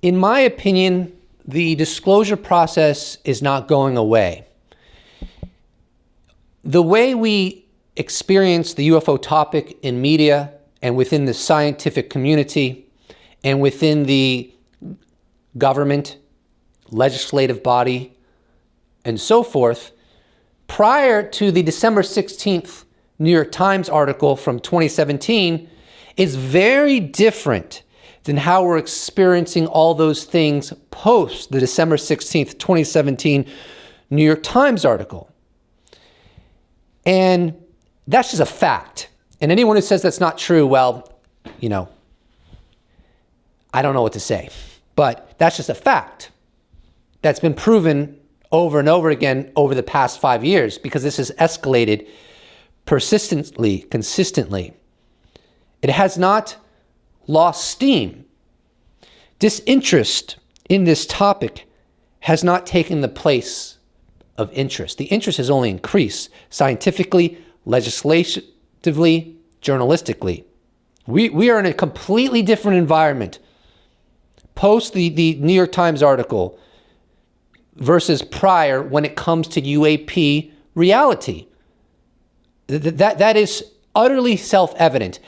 In my opinion, the disclosure process is not going away. The way we experience the UFO topic in media and within the scientific community and within the government, legislative body, and so forth, prior to the December 16th New York Times article from 2017 is very different than how we're experiencing all those things post the December 16th, 2017 New York Times article. And that's just a fact. And anyone who says that's not true, well, I don't know what to say. But that's just a fact that's been proven over and over again over the past 5 years, because this has escalated persistently, consistently. It has not lost steam. Disinterest in this topic has not taken the place of interest. The interest has only increased scientifically, legislatively, journalistically. We are in a completely different environment post the New York Times article versus prior when it comes to UAP reality. That is utterly self-evident.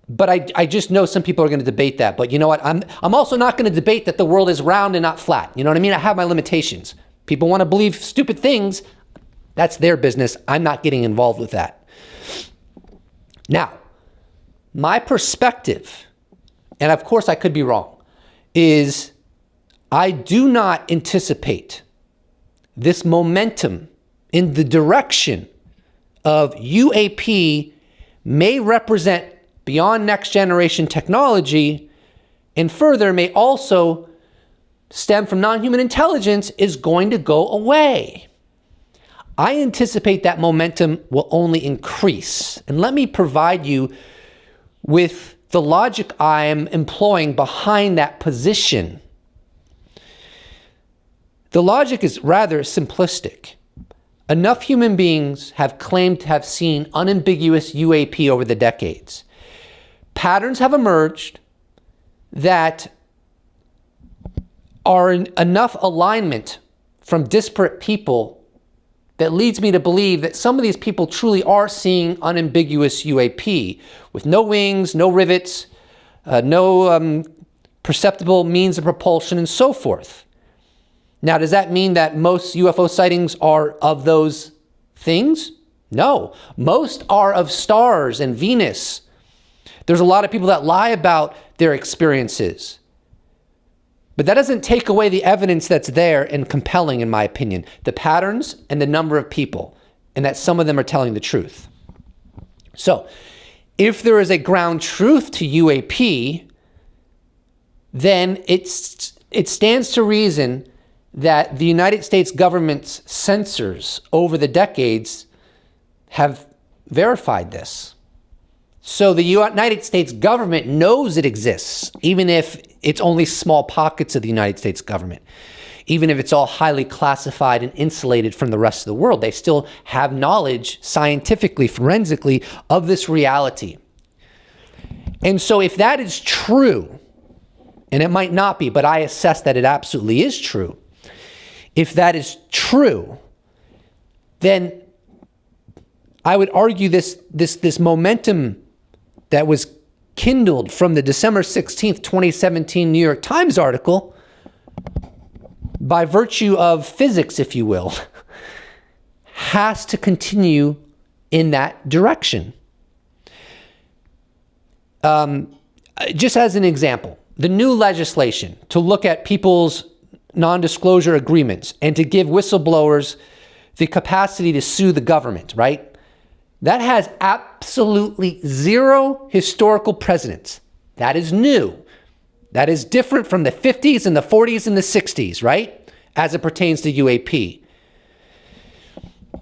But I just know some people are going to debate that. But you know what? I'm also not going to debate that the world is round and not flat. You know what I mean? I have my limitations. People want to believe stupid things. That's their business. I'm not getting involved with that. Now, my perspective, and of course I could be wrong, is I do not anticipate this momentum in the direction of UAP may represent beyond next generation technology, and further may also stem from non-human intelligence, is going to go away. I anticipate that momentum will only increase. And let me provide you with the logic I am employing behind that position. The logic is rather simplistic. Enough human beings have claimed to have seen unambiguous UAP over the decades. Patterns have emerged that are in enough alignment from disparate people that leads me to believe that some of these people truly are seeing unambiguous UAP with no wings, no rivets, no perceptible means of propulsion, and so forth. Now, does that mean that most UFO sightings are of those things? No. Most are of stars and Venus. There's a lot of people that lie about their experiences. But that doesn't take away the evidence that's there and compelling, in my opinion. The patterns and the number of people, and that some of them are telling the truth. So, if there is a ground truth to UAP, then it stands to reason that the United States government's censors over the decades have verified this. So the United States government knows it exists, even if it's only small pockets of the United States government. Even if it's all highly classified and insulated from the rest of the world, they still have knowledge scientifically, forensically, of this reality. And so if that is true, and it might not be, but I assess that it absolutely is true. If that is true, then I would argue this momentum that was kindled from the December 16th, 2017 New York Times article, by virtue of physics, if you will, has to continue in that direction. Just as an example, the new legislation to look at people's non-disclosure agreements and to give whistleblowers the capacity to sue the government, right? That has absolutely zero historical precedence. That is new. That is different from the 50s and the 40s and the 60s, right? As it pertains to UAP.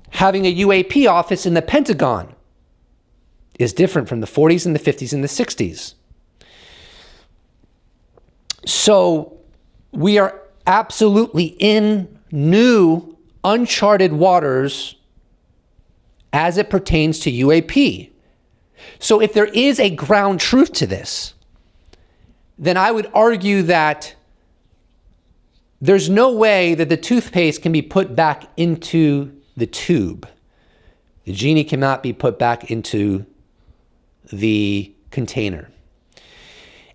Having a UAP office in the Pentagon is different from the 40s and the 50s and the 60s. So we are absolutely in new, uncharted waters as it pertains to UAP. So if there is a ground truth to this, then I would argue that there's no way that the toothpaste can be put back into the tube. The genie cannot be put back into the container.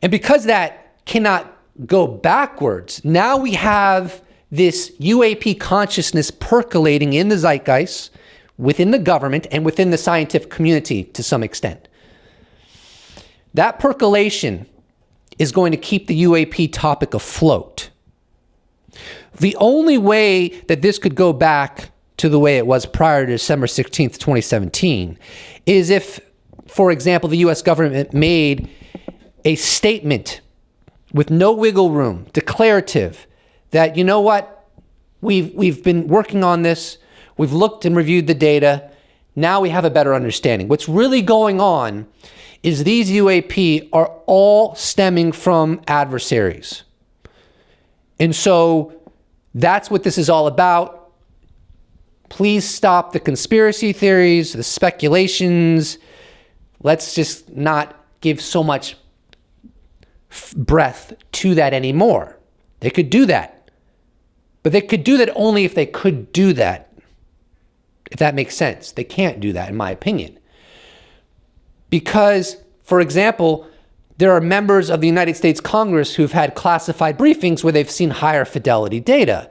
And because that cannot go backwards, now we have this UAP consciousness percolating in the zeitgeist, within the government, and within the scientific community to some extent. That percolation is going to keep the UAP topic afloat. The only way that this could go back to the way it was prior to December 16th, 2017, is if, for example, the US government made a statement with no wiggle room, declarative, that, you know what, we've been working on this, we've looked and reviewed the data, now we have a better understanding. What's really going on is these UAP are all stemming from adversaries. And so that's what this is all about. Please stop the conspiracy theories, the speculations. Let's just not give so much breath to that anymore. They could do that. But they could do that only if they could do that. If that makes sense. They can't do that, in my opinion. Because, for example, there are members of the United States Congress who've had classified briefings where they've seen higher fidelity data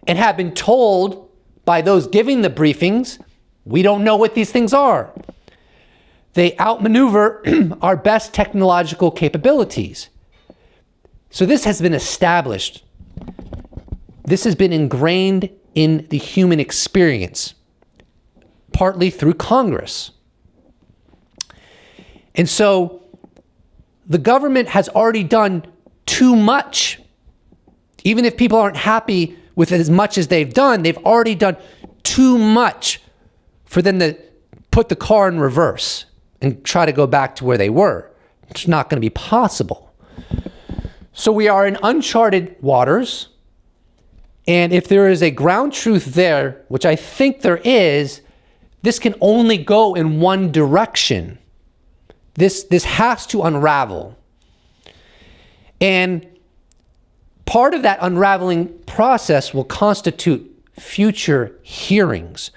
and have been told by those giving the briefings, we don't know what these things are. They outmaneuver our best technological capabilities. So this has been established. This has been ingrained in the human experience, partly through Congress. And so the government has already done too much. Even if people aren't happy with as much as they've done, they've already done too much for them to put the car in reverse and try to go back to where they were. It's not going to be possible. So we are in uncharted waters. And if there is a ground truth there, which I think there is, this can only go in one direction. This has to unravel. And part of that unraveling process will constitute future hearings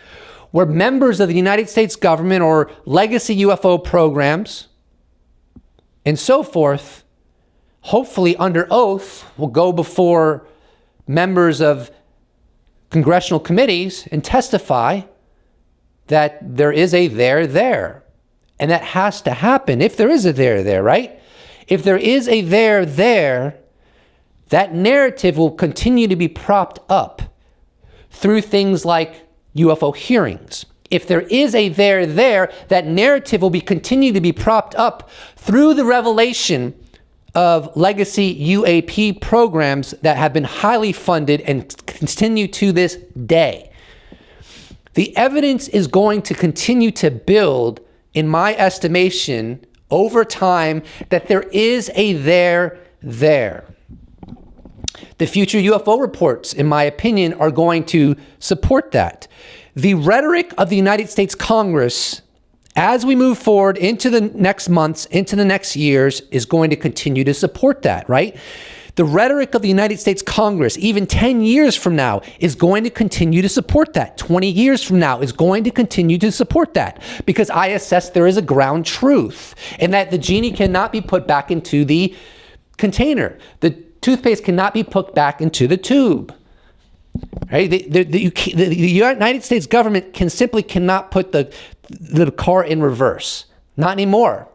where members of the United States government or legacy UFO programs and so forth, hopefully under oath, will go before members of congressional committees and testify that there is a there. And that has to happen if there is a there, right? If there is a there, that narrative will continue to be propped up through things like UFO hearings. If there is a there, that narrative will continue to be propped up through the revelation of legacy UAP programs that have been highly funded and continue to this day. The evidence is going to continue to build, in my estimation, over time, that there is a there. The future UFO reports, in my opinion, are going to support that. The rhetoric of the United States Congress, as we move forward into the next months, into the next years, is going to continue to support that, right? The rhetoric of the United States Congress, even 10 years from now, is going to continue to support that. 20 years from now is going to continue to support that, because I assess there is a ground truth and that the genie cannot be put back into the container. The toothpaste cannot be put back into the tube. Right? The United States government cannot put the car in reverse. Not anymore.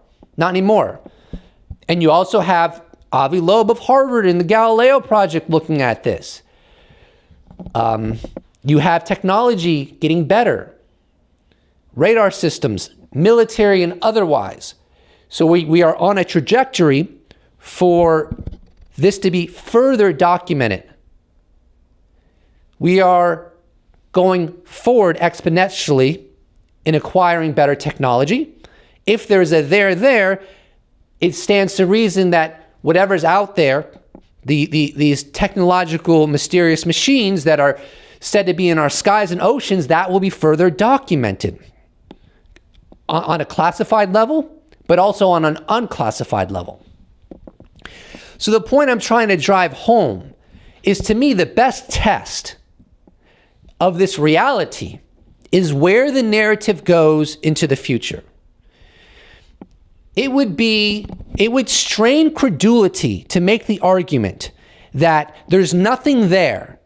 And you also have Avi Loeb of Harvard in the Galileo Project looking at this. You have technology getting better. Radar systems, military and otherwise. So we are on a trajectory for this to be further documented. We are going forward exponentially in acquiring better technology. If there's a there, it stands to reason that whatever's out there, these technological mysterious machines that are said to be in our skies and oceans, that will be further documented on a classified level, but also on an unclassified level. So the point I'm trying to drive home is, to me, the best test of this reality is where the narrative goes into the future. It would strain credulity to make the argument that there's nothing there,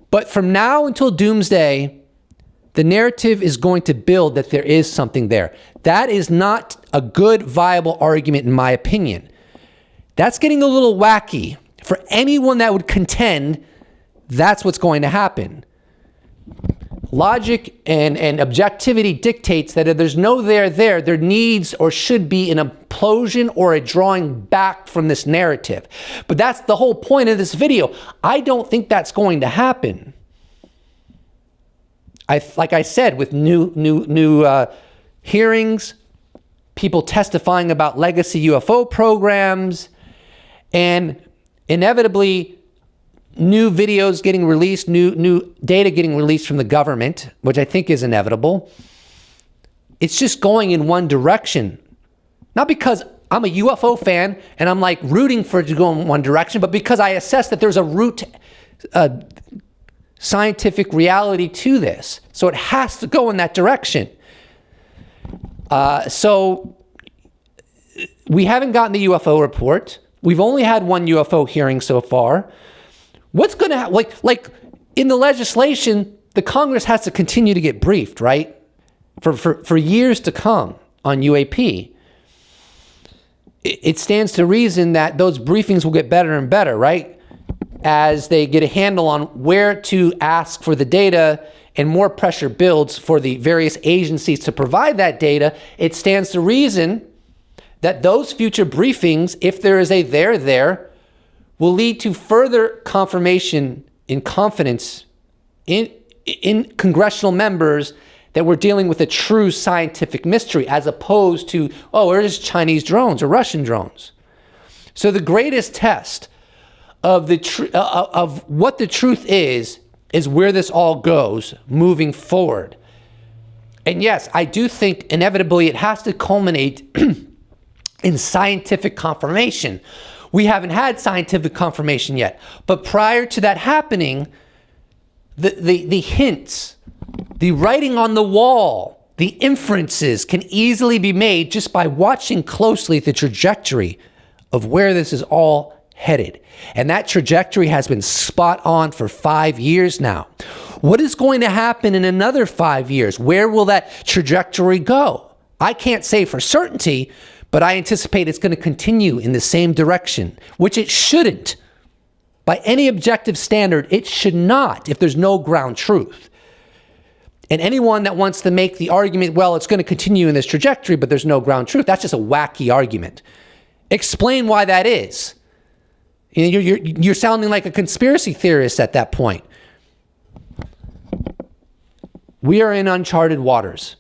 but from now until doomsday, the narrative is going to build that there is something there. That is not a good, viable argument, in my opinion. That's getting a little wacky for anyone that would contend that's what's going to happen. Logic and objectivity dictates that if there's no there needs or should be an implosion or a drawing back from this narrative. But that's the whole point of this video. I don't think that's going to happen. Like I said, with new hearings, people testifying about legacy UFO programs, and inevitably new videos getting released, new data getting released from the government, which I think is inevitable. It's just going in one direction. Not because I'm a UFO fan and I'm like rooting for it to go in one direction, but because I assess that there's a root scientific reality to this. So it has to go in that direction. So we haven't gotten the UFO report. We've only had one UFO hearing so far. What's going to happen? Like in the legislation, the Congress has to continue to get briefed, right? For years to come on UAP. It stands to reason that those briefings will get better and better, right? As they get a handle on where to ask for the data and more pressure builds for the various agencies to provide that data, it stands to reason that those future briefings, if there is a there, will lead to further confirmation in confidence in congressional members that we're dealing with a true scientific mystery, as opposed to, oh, it is Chinese drones or Russian drones. So the greatest test of of what the truth is where this all goes moving forward. And yes, I do think inevitably it has to culminate in scientific confirmation. We haven't had scientific confirmation yet. But prior to that happening, the hints, the writing on the wall, the inferences can easily be made just by watching closely the trajectory of where this is all headed. And that trajectory has been spot on for 5 years now. What is going to happen in another 5 years? Where will that trajectory go? I can't say for certainty, but I anticipate it's going to continue in the same direction, which it shouldn't. By any objective standard, it should not if there's no ground truth. And anyone that wants to make the argument, well, it's going to continue in this trajectory, but there's no ground truth, that's just a wacky argument. Explain why that is. You're sounding like a conspiracy theorist at that point. We are in uncharted waters.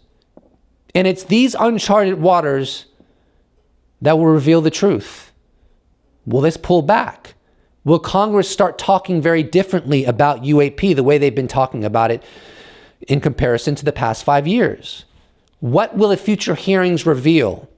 And it's these uncharted waters that will reveal the truth. Will this pull back? Will Congress start talking very differently about UAP the way they've been talking about it in comparison to the past 5 years? What will the future hearings reveal?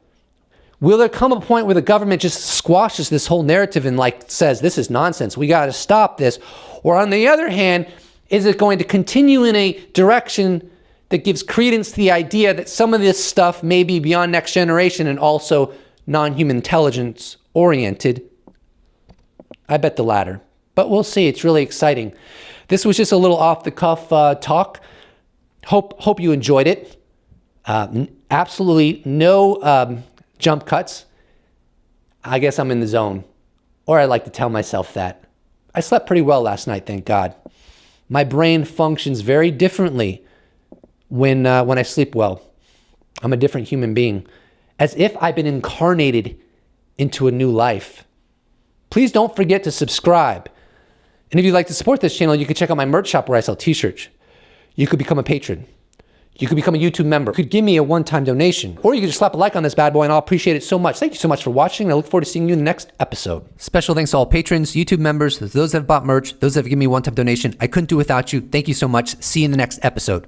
Will there come a point where the government just squashes this whole narrative and says, this is nonsense, we got to stop this? Or on the other hand, is it going to continue in a direction that gives credence to the idea that some of this stuff may be beyond next generation and also non-human intelligence oriented? I bet the latter, but we'll see. It's really exciting. This was just a little off the cuff talk. Hope you enjoyed it. Absolutely no jump cuts. I guess I'm in the zone, or I like to tell myself that. I slept pretty well last night, thank God. My brain functions very differently when I sleep well. I'm a different human being, as if I've been incarnated into a new life. Please don't forget to subscribe. And if you'd like to support this channel, you can check out my merch shop where I sell t-shirts. You could become a patron. You could become a YouTube member. You could give me a one-time donation. Or you could just slap a like on this bad boy and I'll appreciate it so much. Thank you so much for watching. And I look forward to seeing you in the next episode. Special thanks to all patrons, YouTube members, those that have bought merch, those that have given me a one-time donation. I couldn't do without you. Thank you so much. See you in the next episode.